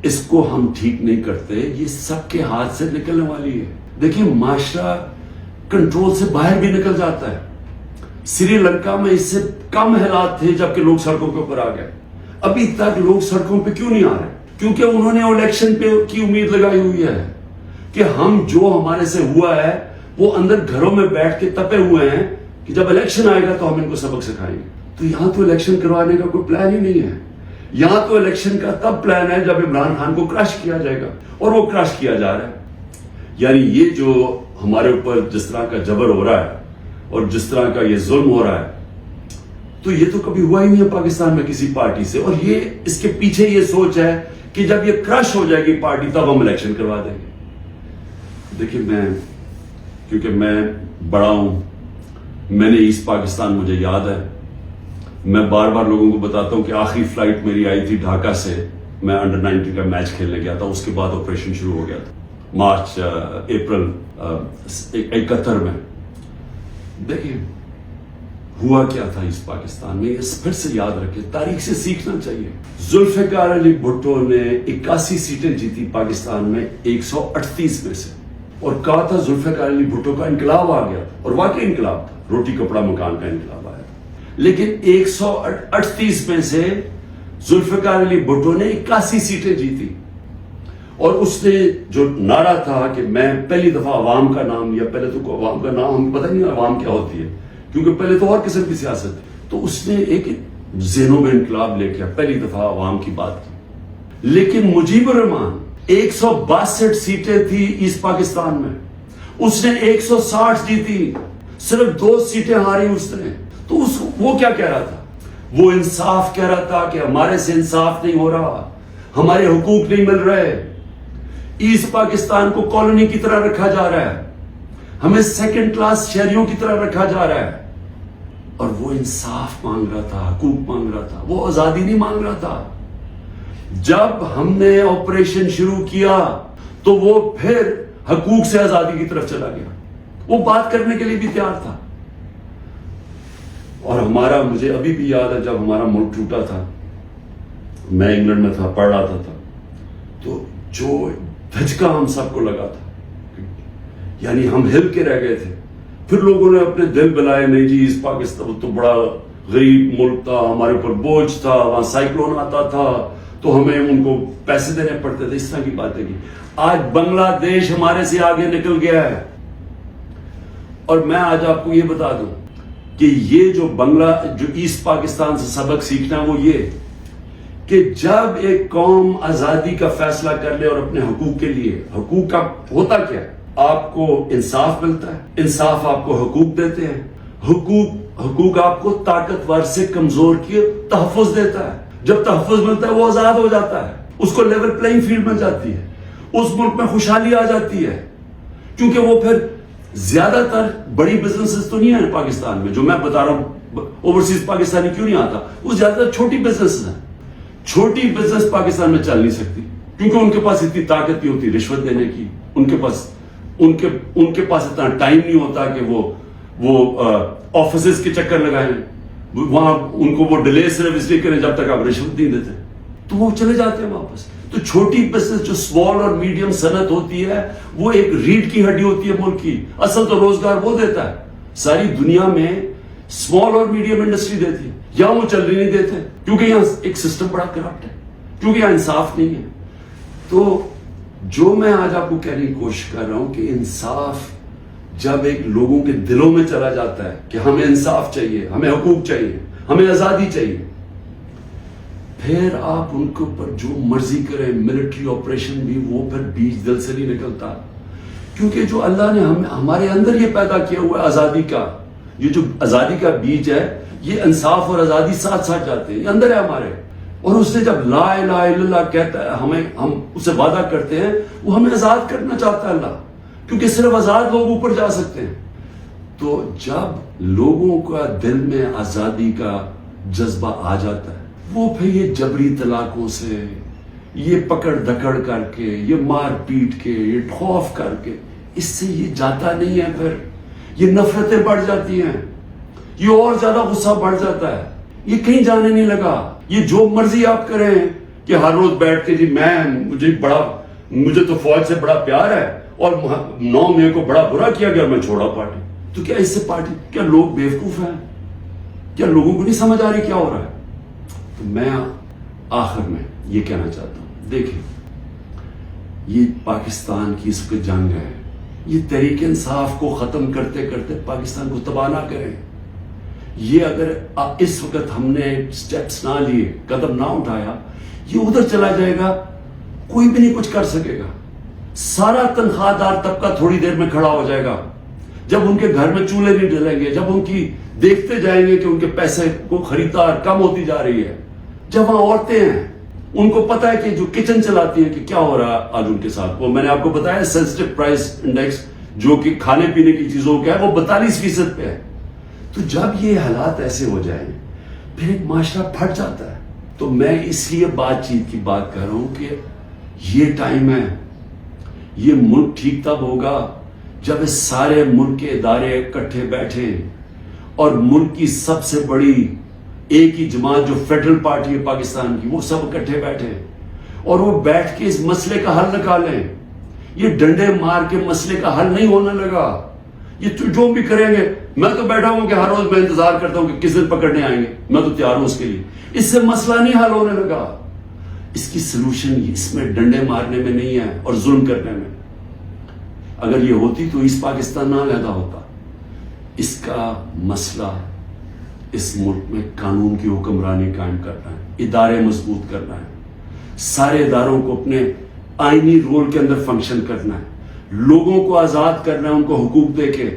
اس کو ہم ٹھیک نہیں کرتے یہ سب کے ہاتھ سے نکلنے والی ہے. دیکھیں معاشرہ کنٹرول سے باہر بھی نکل جاتا ہے. سری لنکا میں اس سے کم حالات تھے جبکہ لوگ سڑکوں کے اوپر آ گئے. ابھی تک لوگ سڑکوں پہ کیوں نہیں آ رہے؟ کیونکہ انہوں نے الیکشن پہ کی امید لگائی ہوئی ہے کہ ہم جو ہمارے سے ہوا ہے وہ اندر گھروں میں بیٹھ کے تپے ہوئے ہیں کہ جب الیکشن آئے گا تو ہم ان کو سبق سکھائیں گے. تو یہاں تو الیکشن کروانے کا کوئی پلان ہی نہیں ہے. یہاں تو الیکشن کا تب پلان ہے جب عمران خان کو کرش کیا جائے گا، اور وہ کرش کیا جا رہا ہے. یعنی یہ جو ہمارے اوپر جس طرح کا جبر ہو رہا ہے اور جس طرح کا یہ ظلم ہو رہا ہے تو یہ تو کبھی ہوا ہی نہیں ہے پاکستان میں کسی پارٹی سے. اور یہ اس کے پیچھے یہ سوچ ہے کہ جب یہ کرش ہو جائے گی پارٹی تب ہم الیکشن کروا دیں گے. دیکھیں کیونکہ میں بڑا ہوں، میں نے ایسٹ پاکستان مجھے یاد ہے. میں بار بار لوگوں کو بتاتا ہوں کہ آخری فلائٹ میری آئی تھی ڈھاکہ سے، میں انڈر 19 کا میچ کھیلنے گیا تھا. اس کے بعد آپریشن شروع ہو گیا تھا مارچ اپریل 71 میں. دیکھیں ہوا کیا تھا اس پاکستان میں، اس پھر سے یاد رکھیں، تاریخ سے سیکھنا چاہیے. ذوالفقار علی بھٹو نے 81 سیٹیں جیتی پاکستان میں 138 میں سے، اور کہا تھا ذوالفقار علی بھٹو کا انقلاب آ گیا تھا، اور واقعی انقلاب تھا، روٹی کپڑا مکان کا انقلاب آیا تھا. لیکن 138 میں سے ذوالفقار علی بھٹو نے 81 سیٹیں جیتی. اور اس نے جو نعرہ تھا کہ میں پہلی دفعہ عوام کا نام لیا. پہلے تو عوام کا نام ہمیں پتہ نہیں عوام کیا ہوتی ہے، کیونکہ پہلے تو اور قسم کی سیاست تھی. تو اس نے ایک ذہنوں میں انقلاب لے کے پہلی دفعہ عوام کی بات کی. لیکن مجیب الرحمان 162 سیٹیں تھی ایسٹ پاکستان میں، اس نے 160 جیتی، صرف 2 سیٹیں ہاری اس نے. تو وہ کیا کہہ رہا تھا؟ وہ انصاف کہہ رہا تھا کہ ہمارے سے انصاف نہیں ہو رہا، ہمارے حقوق نہیں مل رہے، ایسٹ پاکستان کو کالونی کی طرح رکھا جا رہا ہے، ہمیں سیکنڈ کلاس شہریوں کی طرح رکھا جا رہا ہے. اور وہ انصاف مانگ رہا تھا، حقوق مانگ رہا تھا، وہ آزادی نہیں مانگ رہا تھا. جب ہم نے آپریشن شروع کیا تو وہ پھر حقوق سے آزادی کی طرف چلا گیا. وہ بات کرنے کے لیے بھی تیار تھا. اور مجھے ابھی بھی یاد ہے جب ہمارا ملک ٹوٹا تھا، میں انگلینڈ میں تھا، پڑھ رہا تھا، تو جو دھچکا ہم سب کو لگا تھا، یعنی ہم ہل کے رہ گئے تھے. پھر لوگوں نے اپنے دل بلائے، نہیں جی اس پاکستان تو بڑا غریب ملک تھا، ہمارے اوپر بوجھ تھا، وہاں سائیکلون آتا تھا تو ہمیں ان کو پیسے دینے پڑتے تھے، اس طرح کی باتیں کی. آج بنگلہ دیش ہمارے سے آگے نکل گیا ہے. اور میں آج آپ کو یہ بتا دوں کہ یہ جو ایسٹ پاکستان سے سبق سیکھنا ہے وہ یہ کہ جب ایک قوم آزادی کا فیصلہ کر لے اور اپنے حقوق کے لیے، حقوق کا ہوتا کیا ہے؟ آپ کو انصاف ملتا ہے، انصاف آپ کو حقوق دیتے ہیں، حقوق آپ کو طاقتور سے کمزور کی تحفظ دیتا ہے. جب تحفظ ملتا ہے وہ آزاد ہو جاتا ہے، اس کو لیول پلینگ فیلڈ مل جاتی ہے، اس ملک میں خوشحالی آ جاتی ہے. کیونکہ وہ پھر زیادہ تر بڑی بزنسز تو نہیں ہیں پاکستان میں، جو میں بتا رہا ہوں اوورسیز پاکستانی کیوں نہیں آتا، وہ زیادہ تر چھوٹی بزنسز ہیں. چھوٹی بزنس پاکستان میں چل نہیں سکتی کیونکہ ان کے پاس اتنی طاقت نہیں ہوتی رشوت دینے کی، ان کے پاس اتنا ٹائم نہیں ہوتا کہ وہ آفیسز کے چکر لگائیں، وہاں ان کو وہ ڈیلے صرف اس لیے کریں جب تک آپ رشوت نہیں دیتے، تو وہ چلے جاتے ہیں واپس. تو چھوٹی بزنس جو اسمال اور میڈیم صنعت ہوتی ہے وہ ایک ریڑھ کی ہڈی ہوتی ہے ملک کی. اصل تو روزگار وہ دیتا ہے. ساری دنیا میں اسمال اور میڈیم انڈسٹری دیتی ہے، یہاں وہ چل رہی نہیں دیتے کیونکہ یہاں ایک سسٹم بڑا کرپٹ ہے، کیونکہ یہاں انصاف نہیں ہے. تو جو میں آج آپ کو کہنے کی کوشش کر رہا ہوں کہ انصاف جب ایک لوگوں کے دلوں میں چلا جاتا ہے کہ ہمیں انصاف چاہیے، ہمیں حقوق چاہیے، ہمیں آزادی چاہیے، پھر آپ ان کے اوپر جو مرضی کریں، ملٹری آپریشن بھی، وہ پھر بیج دل سے نہیں نکلتا. کیونکہ جو اللہ نے ہمارے اندر یہ پیدا کیا ہوا ہے آزادی کا، یہ جو آزادی کا بیج ہے، یہ انصاف اور آزادی ساتھ ساتھ جاتے ہیں، یہ اندر ہے ہمارے. اور اس نے جب لا الہ الا اللہ کہتا ہے، ہم اسے وعدہ کرتے ہیں، وہ ہمیں آزاد کرنا چاہتا ہے اللہ، کیونکہ صرف آزاد لوگ اوپر جا سکتے ہیں. تو جب لوگوں کا دل میں آزادی کا جذبہ آ جاتا ہے، وہ پھر یہ جبری طلاقوں سے، یہ پکڑ دکڑ کر کے، یہ مار پیٹ کے، یہ خوف کر کے، اس سے یہ جاتا نہیں ہے. پھر یہ نفرتیں بڑھ جاتی ہیں، یہ اور زیادہ غصہ بڑھ جاتا ہے، یہ کہیں جانے نہیں لگا. یہ جو مرضی آپ کریں، کہ ہر روز بیٹھ کے جی مجھے تو فوج سے بڑا پیار ہے اور 9 مئی کو بڑا برا کیا گیا میں چھوڑا پارٹی. تو کیا اس سے پارٹی, کیا لوگ بیوقوف ہیں؟ کیا لوگوں کو نہیں سمجھ آ رہی کیا ہو رہا ہے؟ تو میں آخر میں یہ کہنا چاہتا ہوں, دیکھیں یہ پاکستان کی اس وقت جنگ ہے, یہ تحریک انصاف کو ختم کرتے کرتے پاکستان کو تباہ نہ کریں. یہ اگر اس وقت ہم نے سٹیپس نہ لیے, قدم نہ اٹھایا, یہ ادھر چلا جائے گا, کوئی بھی نہیں کچھ کر سکے گا. سارا تنخواہ دار طبقہ تھوڑی دیر میں کھڑا ہو جائے گا. جب ان کے گھر میں چولہے نہیں ڈلیں گے, جب ان کی دیکھتے جائیں گے کہ ان کے پیسے کو خریدار کم ہوتی جا رہی ہے, جب وہاں عورتیں ہیں ان کو پتا ہے کہ جو کچن چلاتی ہیں کہ کیا ہو رہا ہے آج ان کے ساتھ. وہ میں نے آپ کو بتایا سینسٹیو پرائس انڈیکس جو کہ کھانے پینے کی چیزوں کا ہے وہ 42% پہ ہے. تو جب یہ حالات ایسے ہو جائیں پھر ایک معاشرہ پھٹ جاتا ہے. تو میں اس لیے بات چیت کی بات کر رہا ہوں کہ یہ ٹائم ہے, یہ ملک ٹھیک تب ہوگا جب اس سارے ملک کے ادارے اکٹھے بیٹھے اور ملک کی سب سے بڑی ایک ہی جماعت جو فیڈرل پارٹی ہے پاکستان کی, وہ سب اکٹھے بیٹھے اور وہ بیٹھ کے اس مسئلے کا حل نکالیں. یہ ڈنڈے مار کے مسئلے کا حل نہیں ہونے لگا. یہ جو بھی کریں گے, میں تو بیٹھا ہوں کہ ہر روز میں انتظار کرتا ہوں کہ کس دن پکڑنے آئیں گے, میں تو تیار ہوں اس کے لیے. اس سے مسئلہ نہیں حل ہونے لگا. اس کی سلوشن اس میں ڈنڈے مارنے میں نہیں ہے اور ظلم کرنے میں. اگر یہ ہوتی تو اس پاکستان نہ علیحدہ ہوتا. اس کا مسئلہ اس ملک میں قانون کی حکمرانی قائم کرنا ہے, ادارے مضبوط کرنا ہے, سارے اداروں کو اپنے آئینی رول کے اندر فنکشن کرنا ہے, لوگوں کو آزاد کرنا ہے, ان کو حقوق دے کے.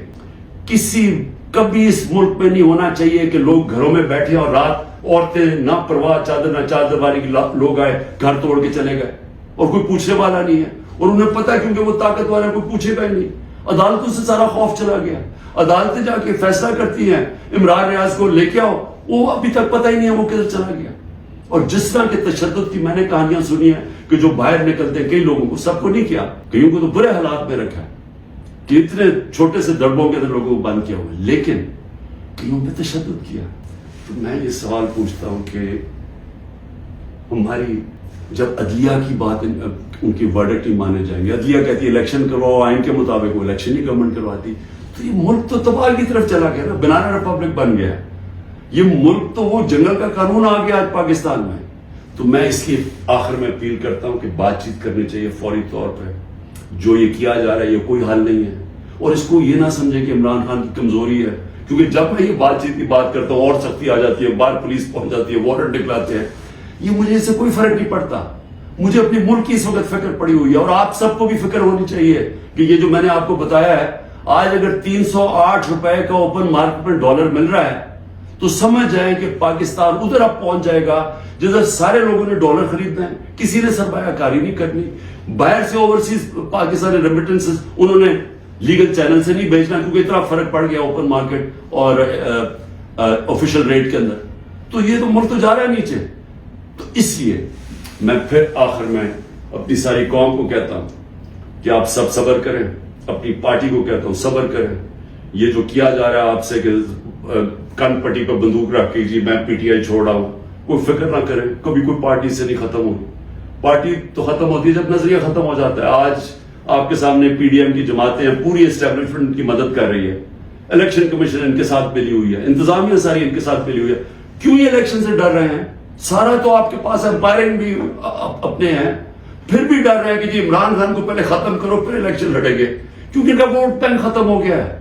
کبھی اس ملک میں نہیں ہونا چاہیے کہ لوگ گھروں میں بیٹھے اور رات عورتیں نہ پرواہ چادر والی کی لوگ آئے گھر توڑ کے چلے گئے اور کوئی پوچھنے والا نہیں ہے. اور انہیں پتا ہے کیونکہ وہ طاقت والا کوئی پوچھے گا ہی نہیں. عدالتوں سے سارا خوف چلا گیا, عدالتیں جا کے فیصلہ کرتی ہیں عمران ریاض کو لے کے آؤ, وہ ابھی تک پتہ ہی نہیں ہے وہ کدھر چلا گیا. اور جس طرح کے تشدد کی میں نے کہانیاں سنی ہیں کہ جو باہر نکلتے ہیں, کئی لوگوں کو, سب کو نہیں کیا, کئیوں کو تو برے حالات میں رکھا ہے کہ اتنے چھوٹے سے دڑبوں کے اندر لوگوں کو بند کیا ہوا, لیکن کئیوں پہ تشدد کیا. تو میں یہ سوال پوچھتا ہوں کہ ہماری جب عدلیہ کی بات, ان کی ورڈکٹ نہیں مانے جائیں گے, عدلیہ کہتی ہے الیکشن کرواؤ آئین کے مطابق, وہ الیکشن ہی گورنمنٹ کرواتی, تو یہ ملک تو تباہ کی طرف چلا گیا نا, بنانا ریپبلک بن گیا. یہ ملک تو وہ جنگل کا قانون آ گیا آج پاکستان میں. تو میں اس کی آخر میں اپیل کرتا ہوں کہ بات چیت کرنی چاہیے فوری طور پہ. جو یہ کیا جا رہا ہے یہ کوئی حل نہیں ہے, اور اس کو یہ نہ سمجھیں کہ عمران خان کی کمزوری ہے, کیونکہ جب میں یہ بات چیت کی بات کرتا ہوں اور سختی آ جاتی ہے, باہر پولیس پہنچ جاتی ہے, وارنٹ نکلاتے ہیں. یہ مجھے اس سے کوئی فرق نہیں پڑتا. مجھے اپنے ملک کی اس وقت فکر پڑی ہوئی ہے, اور آپ سب کو بھی فکر ہونی چاہیے کہ یہ جو میں نے آپ کو بتایا ہے, آج اگر 308 روپے کا اوپن مارکیٹ میں ڈالر مل رہا ہے تو سمجھ جائیں کہ پاکستان ادھر اب پہنچ جائے گا جدھر سارے لوگوں نے ڈالر خریدنا ہے, کسی نے سرمایہ کاری نہیں کرنی, باہر سے اوورسیز پاکستانی ریمیٹنسز انہوں نے لیگل چینل سے نہیں بھیجنا, کیونکہ اتنا فرق پڑ گیا اوپن مارکیٹ اور آفیشل ریٹ کے اندر. تو یہ تو ملک تو جا رہا ہے نیچے. تو اس لیے میں پھر آخر میں اپنی ساری قوم کو کہتا ہوں کہ آپ سب صبر کریں, اپنی پارٹی کو کہتا ہوں صبر کریں. یہ جو کیا جا رہا ہے آپ سے کہ کن پٹی پہ بندوق رکھ کے جی میں پی ٹی آئی چھوڑ رہا ہوں, کوئی فکر نہ کریں, کبھی کوئی پارٹی سے نہیں ختم ہوگی. پارٹی تو ختم ہوتی ہے جب نظریہ ختم ہو جاتا ہے. آج آپ کے سامنے پی ڈی ایم کی جماعتیں ہیں, پوری اسٹیبلشمنٹ کی مدد کر رہی ہے, الیکشن کمیشن ان کے ساتھ ملی ہوئی ہے, انتظامیہ ساری ان کے ساتھ ملی ہوئی ہے. کیوں یہ الیکشن سے ڈر رہے ہیں؟ سارا تو آپ کے پاس امپائرنگ بھی اپنے ہیں, پھر بھی ڈر رہے ہیں کہ جی عمران خان کو پہلے ختم کرو پھر الیکشن لڑیں گے, کیونکہ ان کا ووٹ بینک ختم ہو گیا ہے.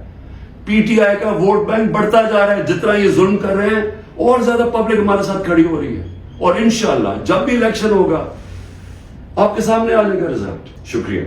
پی ٹی آئی کا ووٹ بینک بڑھتا جا رہا ہے, جتنا یہ ظلم کر رہے ہیں اور زیادہ پبلک ہمارے ساتھ کھڑی ہو رہی ہے. اور انشاءاللہ جب بھی الیکشن ہوگا آپ کے سامنے آ جائے گا رزلٹ. شکریہ.